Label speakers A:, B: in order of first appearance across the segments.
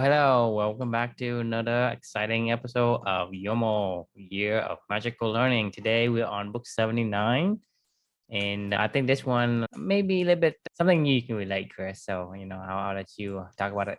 A: Hello, welcome back to another exciting episode of YOML, Year of Magical Learning. Today we're on book 79, and I think this one may be a little bit something you can relate, Chris. So, I'll let you talk about it.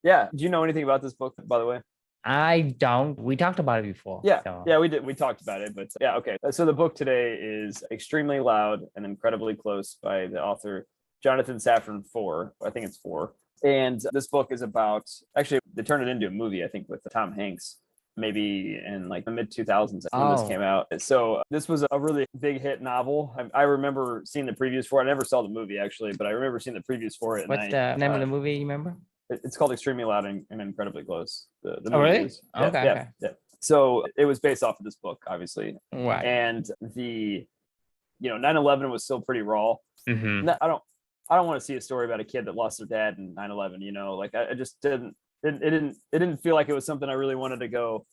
B: Yeah. Do you know anything about this book, by the way?
A: I don't. We talked about it before.
B: Yeah.
A: So.
B: Yeah, we did. We talked about it, but yeah, okay. So the book today is Extremely Loud and Incredibly Close by the author Jonathon Safran Foer. I think it's Foer. And this book is about, actually, they turned it into a movie, I think, with Tom Hanks, maybe in like the mid 2000s when this came out. So this was a really big hit novel. I remember seeing the previews for it. I never saw the movie, actually, but I remember seeing the previews for it.
A: What's the name of the movie, you remember?
B: It's called Extremely Loud and Incredibly Close. The
A: Oh,
B: movie
A: really?
B: is.
A: Okay.
B: So it was based off of this book, obviously.
A: Right.
B: And the 9/11 was still pretty raw.
A: Mm-hmm.
B: I don't want to see a story about a kid that lost their dad in 9/11. Like I just didn't. It didn't feel like it was something I really wanted to go.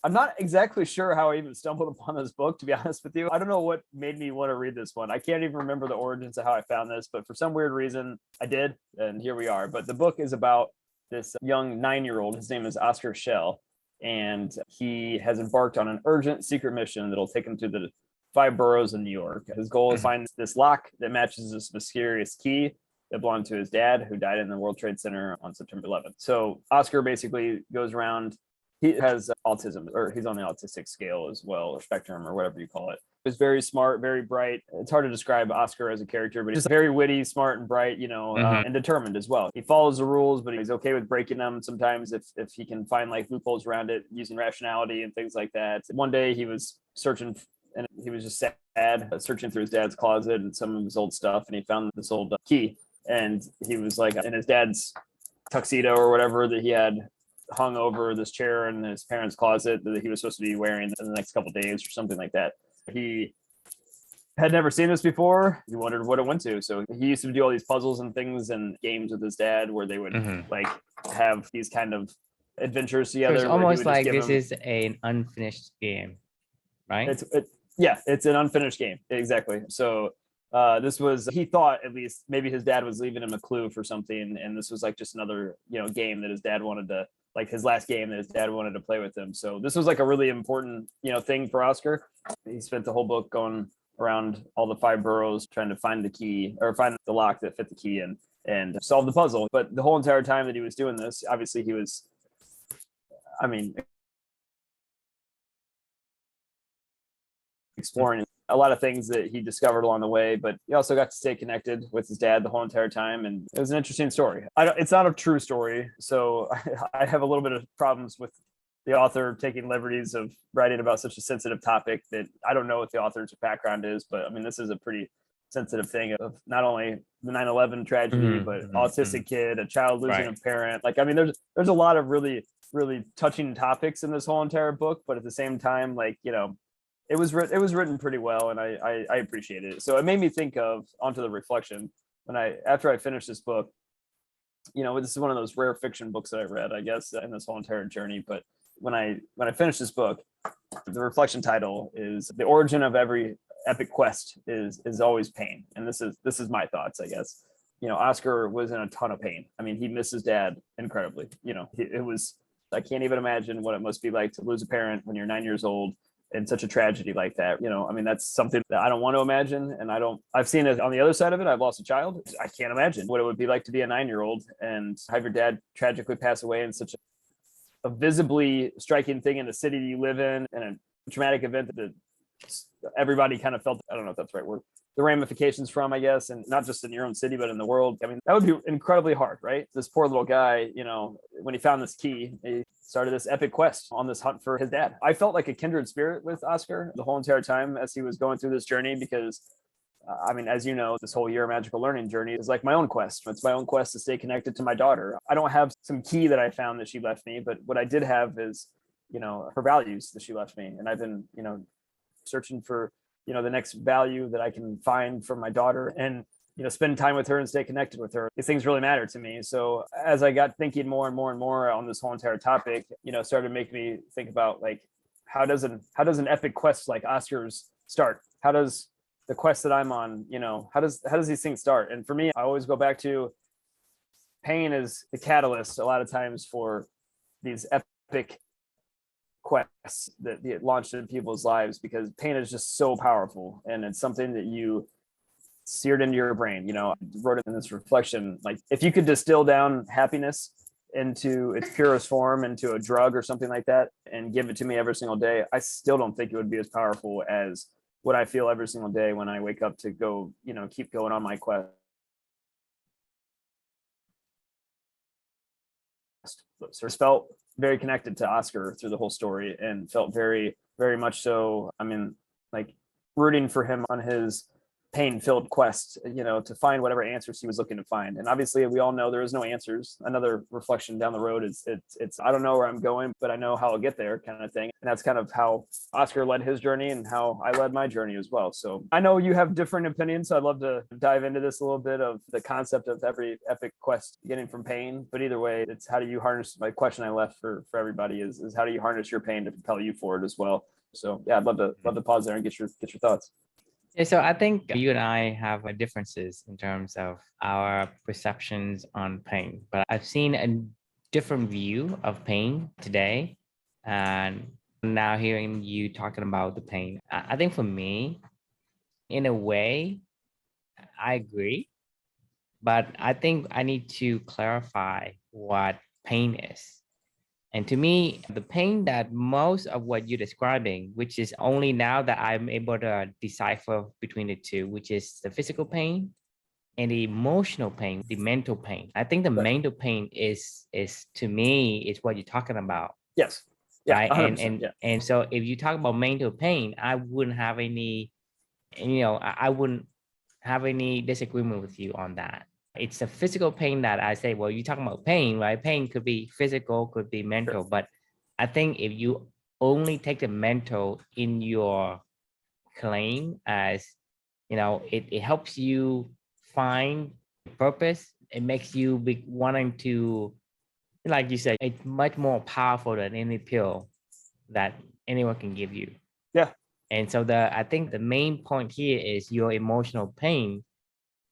B: I'm not exactly sure how I even stumbled upon this book, to be honest with you. I don't know what made me want to read this one. I can't even remember the origins of how I found this, but for some weird reason I did, and here we are. But the book is about this young 9-year-old. His name is Oskar Schell, and he has embarked on an urgent secret mission that'll take him to the 5 boroughs in New York. His goal is to find this lock that matches this mysterious key that belonged to his dad, who died in the World Trade Center on September 11th. So Oscar basically goes around. He has autism, or he's on the autistic scale as well, or spectrum, or whatever you call it. He's very smart, very bright. It's hard to describe Oscar as a character, but he's very witty, smart, and bright, and determined as well. He follows the rules, but he's okay with breaking them sometimes if he can find like loopholes around it using rationality and things like that. One day he was searching, and he was just sad, searching through his dad's closet and some of his old stuff, and he found this old key, and he was like in his dad's tuxedo or whatever that he had hung over this chair in his parents' closet that he was supposed to be wearing in the next couple of days or something like that. He had never seen this before. He wondered what it went to. So he used to do all these puzzles and things and games with his dad where they would like have these kind of adventures together.
A: So it's almost like this is an unfinished game, right?
B: It's an unfinished game. Exactly. So this was, he thought at least maybe his dad was leaving him a clue for something, and this was like just another game that his dad wanted to, like his last game that his dad wanted to play with him. So this was like a really important thing for Oscar. He spent the whole book going around all the 5 boroughs trying to find the key, or find the lock that fit the key and solve the puzzle. But the whole entire time that he was doing this, obviously he was, exploring a lot of things that he discovered along the way, but he also got to stay connected with his dad the whole entire time. And it was an interesting story. It's not a true story, so I have a little bit of problems with the author taking liberties of writing about such a sensitive topic that I don't know what the author's background is, but this is a pretty sensitive thing of not only the 9/11 tragedy, but autistic kid, a child losing a parent. There's a lot of really, really touching topics in this whole entire book, but at the same time, it was written pretty well, and I appreciated it. So it made me think of, onto the reflection, after I finished this book. This is one of those rare fiction books that I read, I guess, in this whole entire journey. But when I finished this book, the reflection title is "The Origin of Every Epic Quest is Always Pain," and this is my thoughts, I guess. Oscar was in a ton of pain. He missed his dad incredibly. It was, I can't even imagine what it must be like to lose a parent when you're 9 years old, and such a tragedy like that. That's something that I don't want to imagine. And I've seen it on the other side of it. I've lost a child. I can't imagine what it would be like to be a 9-year-old and have your dad tragically pass away in such a visibly striking thing in the city you live in, and a traumatic event that everybody kind of felt, I don't know if that's the right word, the ramifications from, I guess, and not just in your own city, but in the world. That would be incredibly hard, right? This poor little guy, when he found this key, he started this epic quest on this hunt for his dad. I felt like a kindred spirit with Oscar the whole entire time as he was going through this journey, because as you know, this whole Year of Magical Learning journey is like my own quest. It's my own quest to stay connected to my daughter. I don't have some key that I found that she left me, but what I did have is, her values that she left me. And I've been, searching for, the next value that I can find from my daughter, and, spend time with her and stay connected with her. These things really matter to me. So as I got thinking more and more and more on this whole entire topic, started making me think about, like, how does an epic quest like Oscar's start? How does the quest that I'm on, how does these things start? And for me, I always go back to pain is the catalyst a lot of times for these epic quests that get launched in people's lives, because pain is just so powerful, and it's something that you seared into your brain. I wrote it in this reflection, like if you could distill down happiness into its purest form, into a drug or something like that, and give it to me every single day, I still don't think it would be as powerful as what I feel every single day when I wake up to go, keep going on my quest. So felt very connected to Oskar through the whole story, and felt very, very much so. I mean, like rooting for him on his pain-filled quest, to find whatever answers he was looking to find. And obviously, we all know there is no answers. Another reflection down the road is it's I don't know where I'm going, but I know how I'll get there, kind of thing. And that's kind of how Oskar led his journey and how I led my journey as well. So I know you have different opinions, so I'd love to dive into this a little bit of the concept of every epic quest getting from pain. But either way, it's how do you harness, my question I left for everybody is how do you harness your pain to propel you forward as well? So yeah, I'd love to pause there and get your thoughts.
A: Yeah, so I think you and I have differences in terms of our perceptions on pain, but I've seen a different view of pain today. And now hearing you talking about the pain, I think for me, in a way, I agree, but I think I need to clarify what pain is. And to me, the pain that most of what you're describing, which is only now that I'm able to decipher between the two, which is the physical pain and the emotional pain, the mental pain. I think the mental pain is to me is what you're talking about.
B: Yes. Yeah.
A: Right.
B: 100%,
A: And so if you talk about mental pain, I wouldn't have any, I wouldn't have any disagreement with you on that. It's the physical pain that I say, well, you're talking about pain, right? Pain could be physical, could be mental,
B: Sure.
A: but I think if you only take the mental in your claim as, it helps you find purpose. It makes you be wanting to, like you said, it's much more powerful than any pill that anyone can give you.
B: Yeah.
A: And so I think the main point here is your emotional pain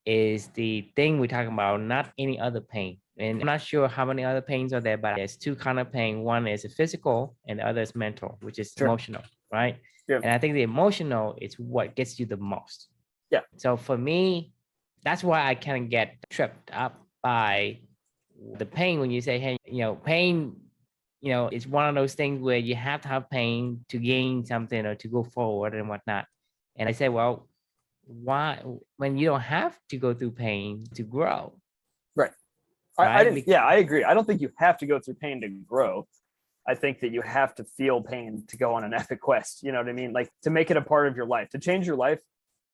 A: is the thing we're talking about, not any other pain. And I'm not sure how many other pains are there, but there's two kind of pain. One is physical and the other is mental, which is
B: Sure.
A: emotional, right?
B: Yeah.
A: And I think the emotional is what gets you the most.
B: Yeah.
A: So for me, that's why I kind of get tripped up by the pain when you say, hey, pain, it's one of those things where you have to have pain to gain something or to go forward and whatnot. And I say, well, why, when you don't have to go through pain to grow?
B: Right. I agree. I don't think you have to go through pain to grow. I think that you have to feel pain to go on an epic quest. You know what I mean? Like to make it a part of your life, to change your life.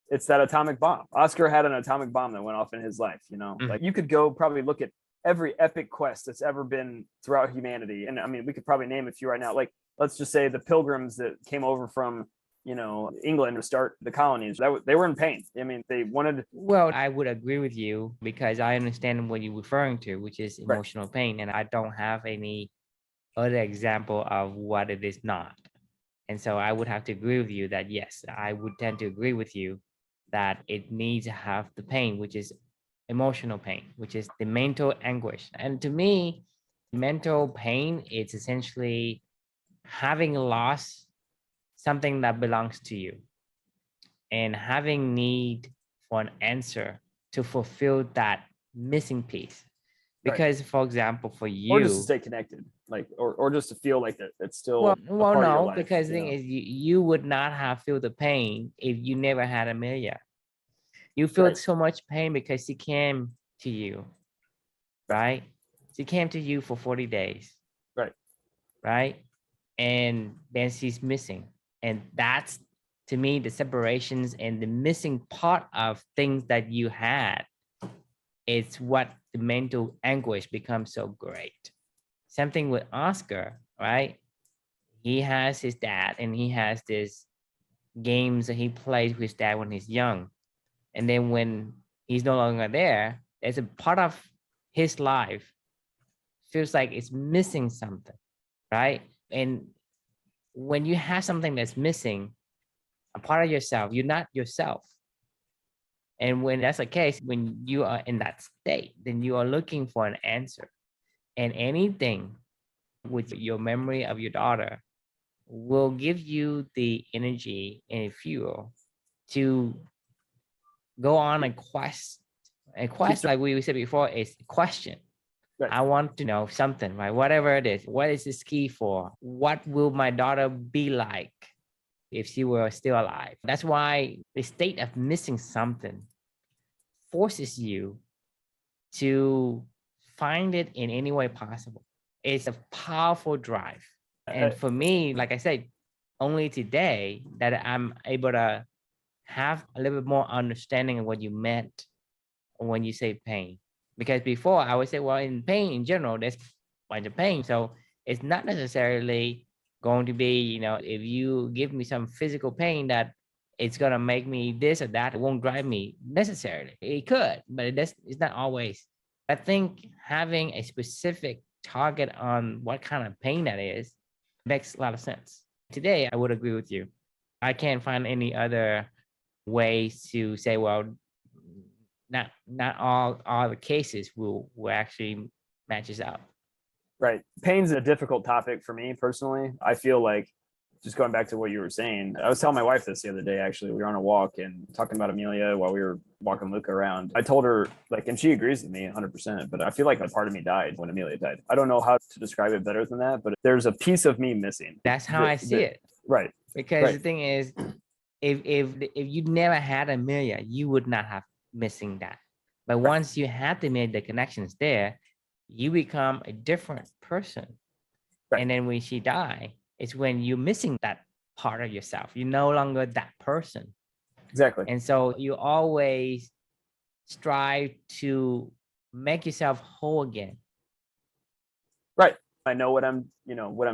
B: It's that atomic bomb. Oskar had an atomic bomb that went off in his life. Like you could go probably look at every epic quest that's ever been throughout humanity. And I mean, we could probably name a few right now. Like, let's just say the pilgrims that came over from, England to start the colonies, they were in pain. I mean, they wanted.
A: Well, I would agree with you because I understand what you're referring to, which is emotional pain. And I don't have any other example of what it is not. And so I would have to agree with you that, yes, I would tend to agree with you that it needs to have the pain, which is emotional pain, which is the mental anguish. And to me, mental pain is essentially having lost something that belongs to you and having need for an answer to fulfill that missing piece. Because, for example, for you,
B: or just to stay connected, like, or just to feel like that it's still
A: well,
B: a part of your life,
A: because the thing is, you would not have feel the pain if you never had Amelia. You feel so much pain because she came to you, right? She came to you for 40 days, right? And then she's missing, and that's, to me, the separations and the missing part of things that you had. It's what the mental anguish becomes so great. Something with Oskar, right? He has his dad and he has this games that he plays with his dad when he's young. And then when he's no longer there, there's a part of his life feels like it's missing something, right? And when you have something that's missing, a part of yourself, you're not yourself. And when that's the case, when you are in that state, then you are looking for an answer. And anything with your memory of your daughter will give you the energy and fuel to go on a quest. A quest, like we said before, is a question.
B: Right.
A: I want to know something, right? Whatever it is, what is this key for? What will my daughter be like if she were still alive? That's why the state of missing something forces you to find it in any way possible. It's a powerful drive. And for me, like I said, only today that I'm able to have a little bit more understanding of what you meant when you say pain. Because before I would say, well, in pain in general, there's a bunch of pain. So it's not necessarily going to be, you know, if you give me some physical pain that it's going to make me this or that, it won't drive me necessarily. It could, but it's not always. I think having a specific target on what kind of pain that is makes a lot of sense. Today, I would agree with you. I can't find any other ways to say, well, not all the cases will actually matches up.
B: Right. Pain's a difficult topic for me personally. I feel like, just going back to what you were saying, I was telling my wife this the other day, actually. We were on a walk and talking about Amelia while we were walking Luca around. I told her, like, and she agrees with me 100%, but I feel like a part of me died when Amelia died. I don't know how to describe it better than that, but there's a piece of me missing.
A: That's how I see it.
B: Right.
A: Because the thing is, if you never had Amelia, you would not have missing that. But once you had to make the connections there, you become a different person. And then when she died, it's when you're missing that part of yourself. You're no longer that person.
B: Exactly.
A: And so you always strive to make yourself whole again.
B: Right. I know what I'm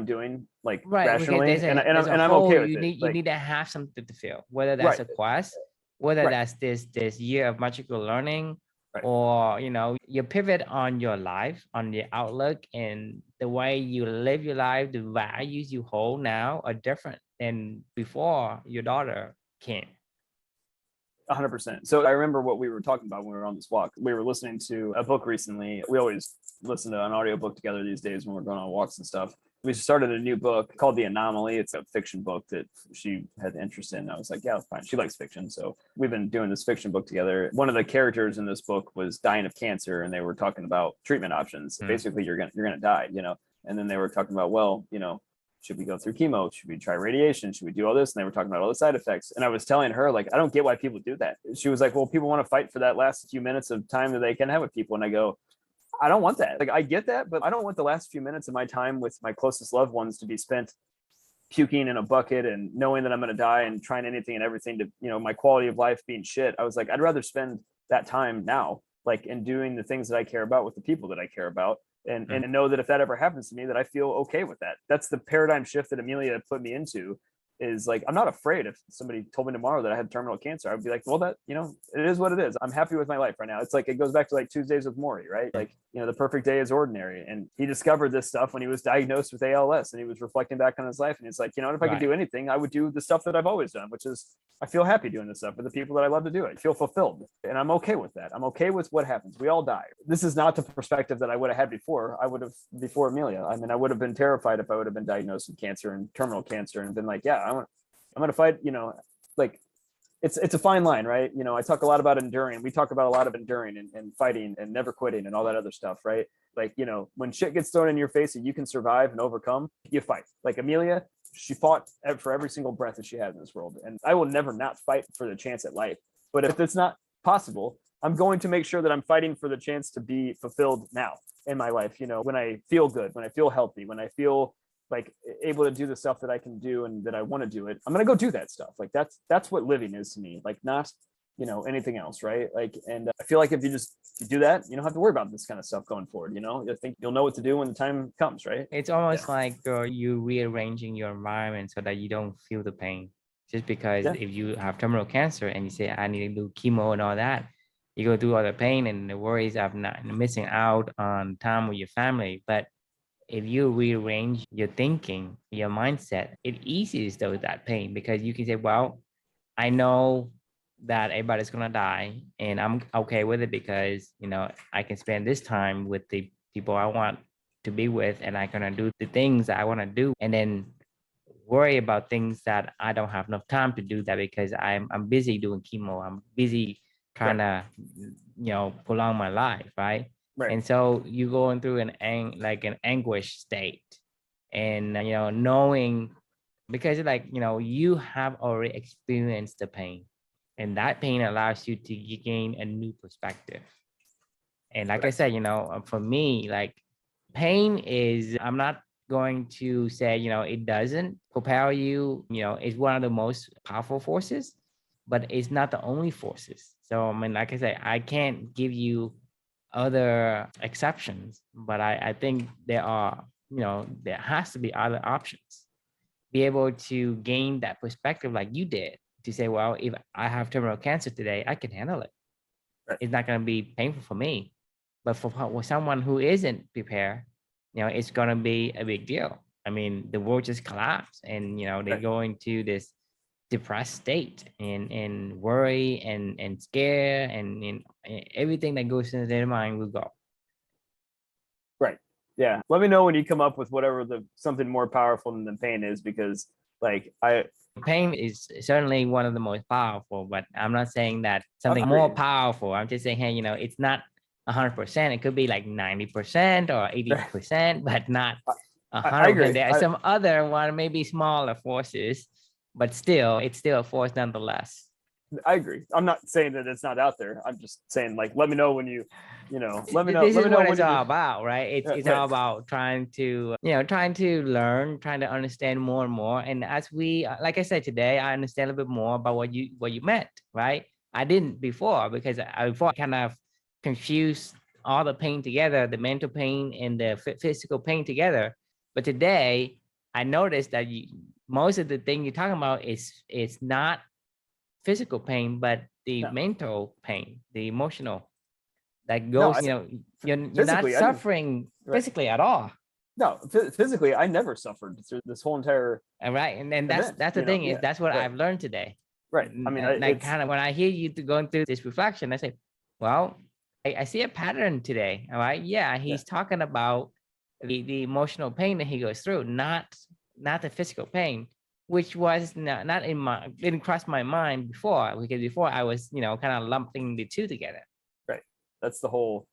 B: doing, like, rationally, and I'm
A: whole,
B: okay with
A: you
B: it.
A: You need to have something to feel, whether that's a quest, whether that's this year of magical learning, or you pivot on your life, on your outlook, and the way you live your life. The values you hold now are different than before your daughter came.
B: 100%. So I remember what we were talking about when we were on this walk. We were listening to a book recently. We always listen to an audiobook together these days when we're going on walks and stuff. We started a new book called The Anomaly. It's a fiction book that she had interest in. I was like, yeah, fine. She likes fiction. So we've been doing this fiction book together. One of the characters in this book was dying of cancer, and they were talking about treatment options. Basically, you're gonna die, And then they were talking about, well, should we go through chemo? Should we try radiation? Should we do all this? And they were talking about all the side effects. And I was telling her, like, I don't get why people do that. She was like, well, people want to fight for that last few minutes of time that they can have with people. And I go, I don't want that. Like, I get that, but I don't want the last few minutes of my time with my closest loved ones to be spent puking in a bucket and knowing that I'm going to die and trying anything and everything to, my quality of life being shit. I was like, I'd rather spend that time now, like, in doing the things that I care about with the people that I care about. And know that if that ever happens to me, that I feel okay with that. That's the paradigm shift that Amelia put me into, is like, I'm not afraid. If somebody told me tomorrow that I had terminal cancer, I'd be like, well, that, it is what it is. I'm happy with my life right now. It's like, it goes back to like Tuesdays with Maury, right? Like, the perfect day is ordinary. And he discovered this stuff when he was diagnosed with ALS, and he was reflecting back on his life. And he's like, if I could do anything, I would do the stuff that I've always done, which is, I feel happy doing this stuff with the people that I love to do it. I feel fulfilled, and I'm okay with that. I'm okay with what happens. We all die. This is not the perspective that I would have had before. Before Amelia. I mean, I would have been terrified if I would have been diagnosed with cancer and terminal cancer and been like, yeah, I'm going to fight, like, it's a fine line, right? I talk a lot about enduring. We talk about a lot of enduring and fighting and never quitting and all that other stuff, right? Like, when shit gets thrown in your face and you can survive and overcome, you fight. Like Amelia, she fought for every single breath that she had in this world. And I will never not fight for the chance at life. But if it's not possible, I'm going to make sure that I'm fighting for the chance to be fulfilled now in my life. When I feel good, when I feel healthy, when I feel like able to do the stuff that I can do and that I want to do it, I'm going to go do that stuff. Like, that's what living is to me. Like, not, anything else. Right. Like, and I feel like if you do that, you don't have to worry about this kind of stuff going forward. I think you'll know what to do when the time comes. Right.
A: It's almost like you rearranging your environment so that you don't feel the pain. Just because if you have terminal cancer and you say, I need to do chemo and all that, you go through all the pain and the worries of not missing out on time with your family. But if you rearrange your thinking, your mindset, it eases that pain, because you can say, well, I know that everybody's gonna die, and I'm okay with it because I can spend this time with the people I want to be with, and I'm gonna do the things that I want to do, and then worry about things that I don't have enough time to do that because I'm busy doing chemo. I'm busy trying
B: Right.
A: to prolong my life, right?
B: Right.
A: And so you going through like an anguish state, and knowing, because like you have already experienced the pain, and that pain allows you to gain a new perspective. And like I
B: Correct.
A: said, for me, like pain is, I'm not going to say, it doesn't propel you, it's one of the most powerful forces, but it's not the only forces. So, I mean, like I said, I can't give you other exceptions, but I think there are, there has to be other options. Be able to gain that perspective like you did, to say, well, if I have terminal cancer today, I can handle it.
B: Right.
A: It's not going to be painful for me. But for someone who isn't prepared, it's going to be a big deal. I mean, the world just collapsed, and they
B: Right.
A: go into this depressed state, and worry and scare, and everything that goes into their mind will go.
B: Right. Yeah. Let me know when you come up with whatever the something more powerful than the pain is, because like
A: Pain is certainly one of the most powerful, but I'm not saying that something
B: agree.
A: more powerful. I'm just saying, hey, it's not 100%. It could be like 90% or 80%, but not
B: I
A: 100%.
B: agree.
A: There are some other one, maybe smaller forces, but still, it's still a force nonetheless.
B: I agree. I'm not saying that it's not out there. I'm just saying, like, let me know when let me know.
A: This
B: Let
A: is
B: me know
A: what
B: when
A: it's
B: you do.
A: all about, right? It's
B: Right.
A: all about trying to trying to learn, trying to understand more and more. And as we like I said, today I understand a little bit more about what you meant, right? I didn't before, because before I kind of confused all the pain together, the mental pain and the physical pain together. But today I noticed that most of the thing you're talking about is not physical pain, but the
B: No.
A: mental pain, the emotional that
B: No.
A: goes, you're not
B: Physically, I didn't.
A: suffering
B: Right.
A: physically at all.
B: No. Physically, I never suffered through this whole entire
A: All right. And then that's
B: event.
A: that's the thing, is
B: Yeah.
A: that's what
B: Right.
A: I've learned today.
B: Right. I mean,
A: Like
B: it's
A: kind of when I hear you going through this reflection, I say, well, I see a pattern today. All right. Yeah,
B: yeah.
A: he's talking about the emotional pain that he goes through, not the physical pain, which was not in my didn't cross my mind before, because before I was, kind of lumping the two together.
B: Right. That's the whole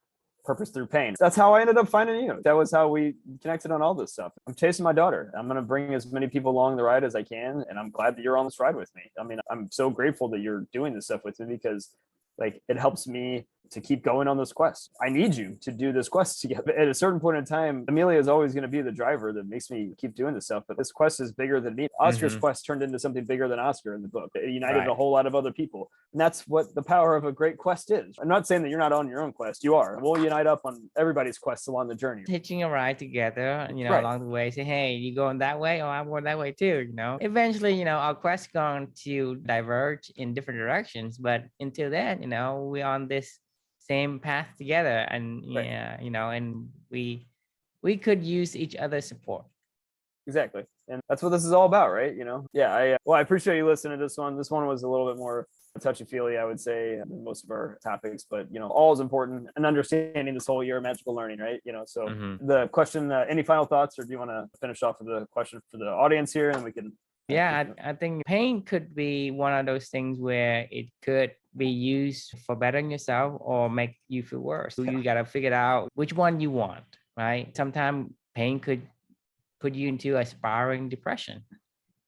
B: purpose through pain. That's how I ended up finding you. That was how we connected on all this stuff. I'm chasing my daughter. I'm going to bring as many people along the ride as I can. And I'm glad that you're on this ride with me. I mean, I'm so grateful that you're doing this stuff with me, because like it helps me to keep going on this quest. I need you to do this quest together. At a certain point in time, Amelia is always going to be the driver that makes me keep doing this stuff. But this quest is bigger than me. Oscar's quest turned into something bigger than Oscar in the book. It united
A: Right.
B: a whole lot of other people. And that's what the power of a great quest is. I'm not saying that you're not on your own quest. You are. We'll unite up on everybody's quests along the journey.
A: Hitching a ride together,
B: Right.
A: along the way, say, hey, you going that way? Oh, I'm going that way too, Eventually, our quest going to diverge in different directions, but until then, we're on this same path together, and
B: Right.
A: yeah, and we could use each other's support.
B: Exactly. And that's what this is all about, right? Yeah. I appreciate you listening to this one. This one was a little bit more touchy feely, I would say, than most of our topics, but all is important, and understanding this whole year of magical learning, right? So the question, any final thoughts, or do you want to finish off with the question for the audience here, and we can?
A: Yeah, I think pain could be one of those things where it could be used for bettering yourself or make you feel worse. So you got to figure out which one you want, right? Sometimes pain could put you into a spiraling depression.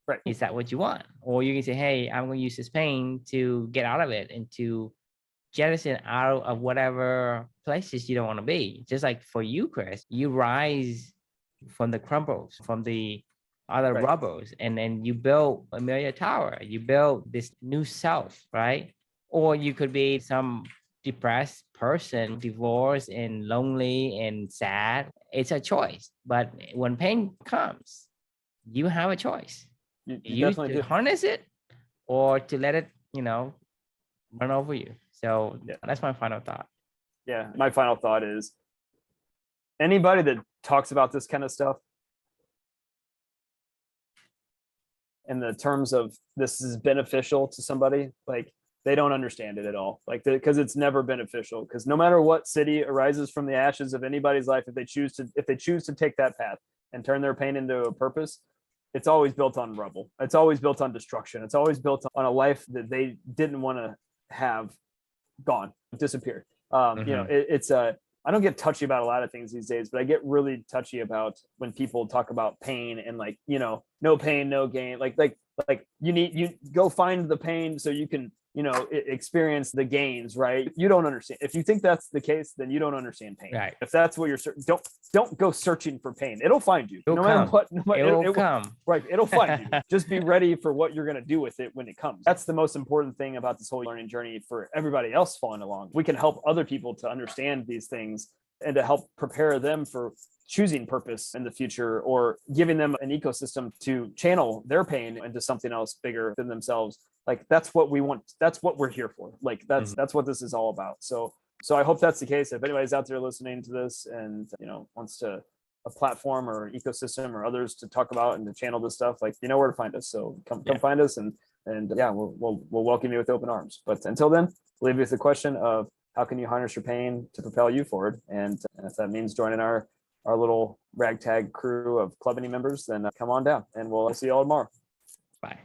B: Right.
A: Is that what you want? Or you can say, hey, I'm going to use this pain to get out of it and to jettison out of whatever places you don't want to be. Just like for you, Chris, you rise from the crumbles, from the other rubbles, and then you build Amelia Tower. You build this new self, right? Or you could be some depressed person, divorced and lonely and sad. It's a choice. But when pain comes, you have a choice.
B: You definitely
A: to
B: do.
A: harness it, or to let it, run over you. So that's my final thought.
B: Yeah. My final thought is, anybody that talks about this kind of stuff in the terms of this is beneficial to somebody, like, they don't understand it at all. Like, because it's never beneficial, because no matter what city arises from the ashes of anybody's life, if they choose to take that path and turn their pain into a purpose, it's always built on rubble. It's always built on destruction. It's always built on a life that they didn't want to have gone, disappeared. It's I don't get touchy about a lot of things these days, but I get really touchy about when people talk about pain and like, no pain, no gain. Like you go find the pain so you can, experience the gains, right? You don't understand. If you think that's the case, then you don't understand pain.
A: Right.
B: If that's what you're don't go searching for pain. It'll find you.
A: It'll
B: no matter
A: come.
B: what.
A: It'll come.
B: Right. It'll find you. Just be ready for what you're going to do with it when it comes. That's the most important thing about this whole learning journey for everybody else following along. We can help other people to understand these things and to help prepare them for choosing purpose in the future, or giving them an ecosystem to channel their pain into something else bigger than themselves. Like, that's what we want. That's what we're here for. Like, that's what this is all about. So I hope that's the case. If anybody's out there listening to this and, wants to a platform or an ecosystem or others to talk about and to channel this stuff, like, where to find us. So come find us, and we'll welcome you with open arms. But until then, leave you with the question of, how can you harness your pain to propel you forward? And if that means joining our little ragtag crew of Club Any members, then come on down, and we'll see you all tomorrow.
A: Bye.